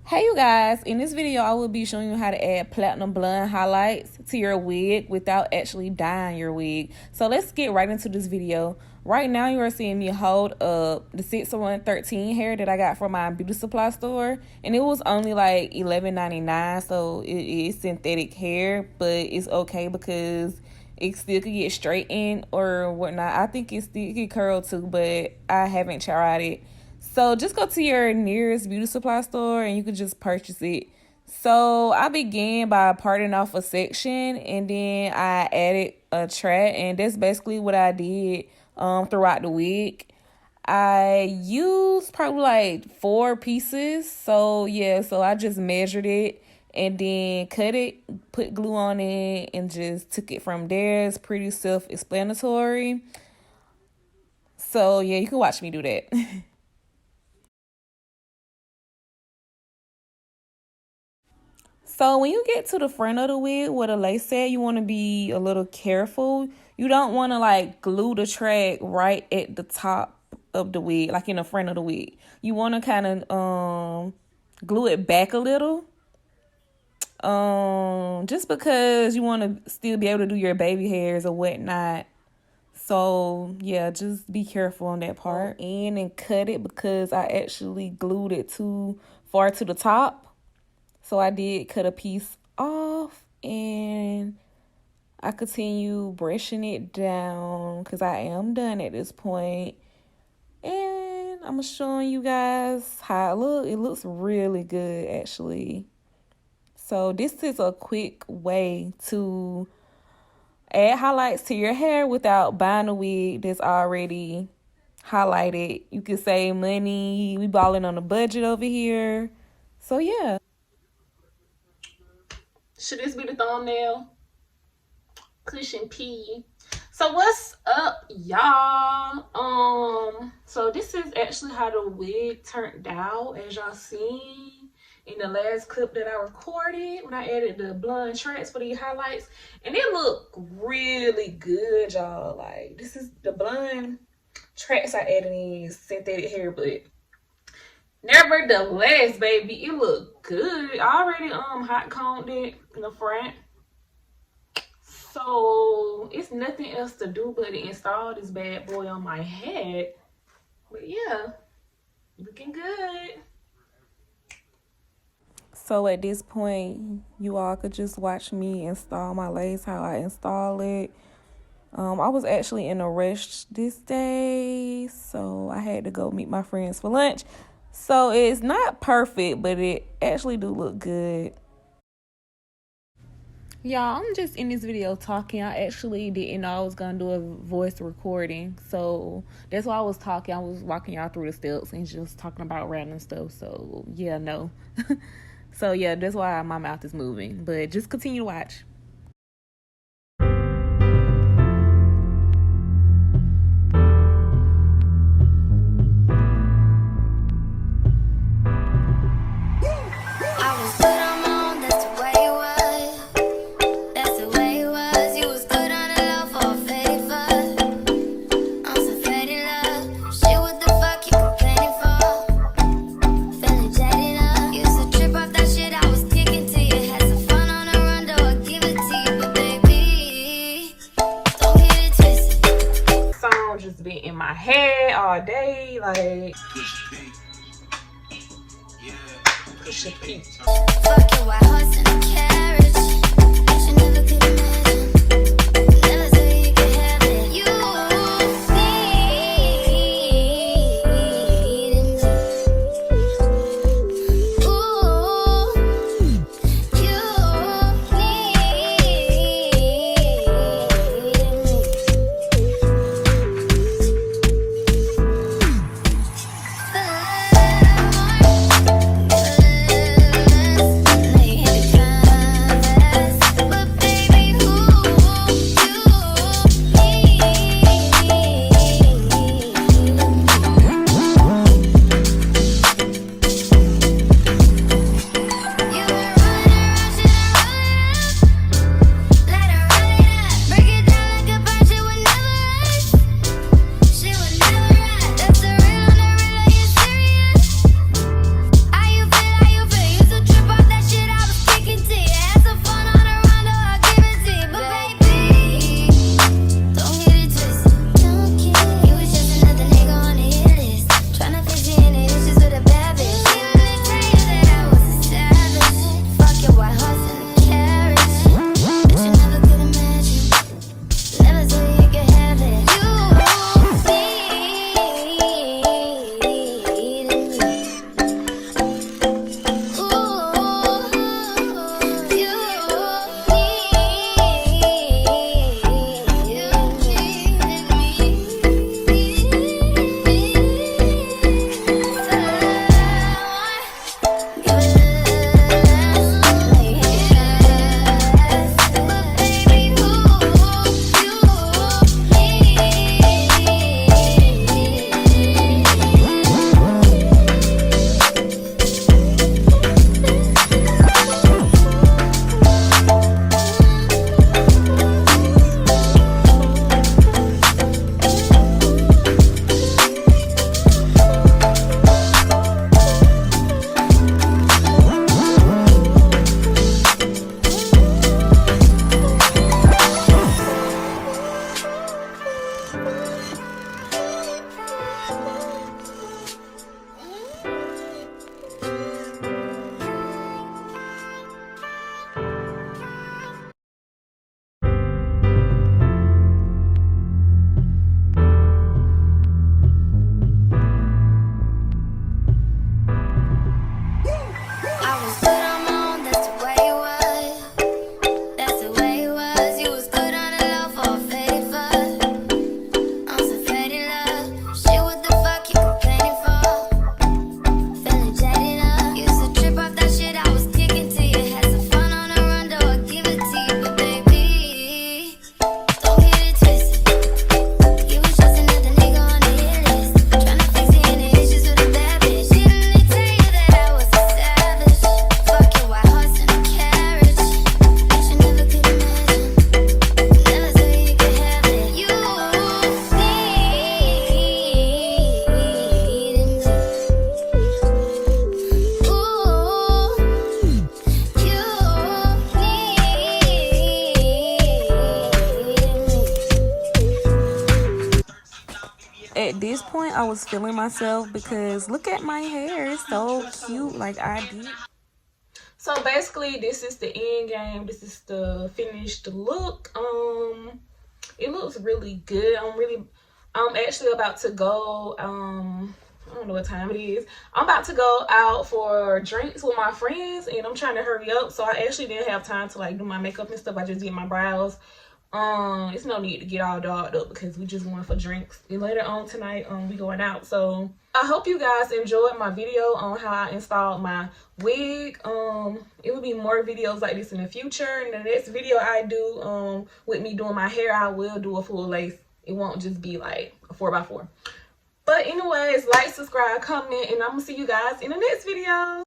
Hey you guys, in this video I will be showing you how to add platinum blonde highlights to your wig without actually dyeing your wig. So let's get right into this video. Right now you are seeing me hold up the 6113 hair that I got from my beauty supply store, and it was only like $11.99, so it is synthetic hair, but it's okay because it still could get straightened or whatnot. I think it still could curl too, but I haven't tried it. So just go to your nearest beauty supply store and you can just purchase it. So I began by parting off a section, and then I added a track, and that's basically what I did throughout the wig. I used probably like 4 pieces. So yeah, so I just measured it and then cut it, put glue on it, and just took it from there. It's pretty self-explanatory. So yeah, you can watch me do that. So when you get to the front of the wig where the lace at, you want to be a little careful. You don't want to like glue the track right at the top of the wig, like in the front of the wig. You want to kind of glue it back a little. Just because you want to still be able to do your baby hairs or whatnot. So yeah, just be careful on that part. And cut it because I actually glued it too far to the top. So I did cut a piece off, and I continue brushing it down because I am done at this point. And I'm showing you guys how it looks. It looks really good, actually. So this is a quick way to add highlights to your hair without buying a wig that's already highlighted. You can save money. We balling on a budget over here. So yeah. Should this be the thumbnail? Cushion P. So what's up, y'all? So this is actually how the wig turned out, as y'all seen in the last clip that I recorded when I added the blonde tracks for these highlights. And it looked really good, y'all. Like, this is the blonde tracks I added in synthetic hair, but nevertheless, baby, it looked good. I already hot combed it in the front, so it's nothing else to do but to install this bad boy on my head. But yeah, looking good. So at this point, you all could just watch me install my lace, how I install it. I was actually in a rush this day, so I had to go meet my friends for lunch. So it's not perfect, but it actually do look good. Y'all, I'm just in this video talking. I actually didn't know I was going to do a voice recording. So that's why I was talking. I was walking y'all through the steps and just talking about random stuff. So yeah, no. So yeah, that's why my mouth is moving. But just continue to watch. Just been in my head all day, like push a peak. Fuck your white horse and a carriage. You never could imagine. Never say you can have it. You need me. Ooh, you need me. this point I was feeling myself because look at my hair, it's so cute. Like, I did. So basically this is the end game. This is the finished look. It looks really good. I'm actually about to go, I don't know what time it is. I'm about to go out for drinks with my friends, and I'm trying to hurry up. So I actually didn't have time to like do my makeup and stuff. I just did my brows. It's no need to get all dolled up because we just going for drinks. And later on tonight, we going out. So I hope you guys enjoyed my video on how I installed my wig. It will be more videos like this in the future. And the next video I do with me doing my hair, I will do a full lace. It won't just be like a 4x4. But anyways, like, subscribe, comment, and I'm gonna see you guys in the next video.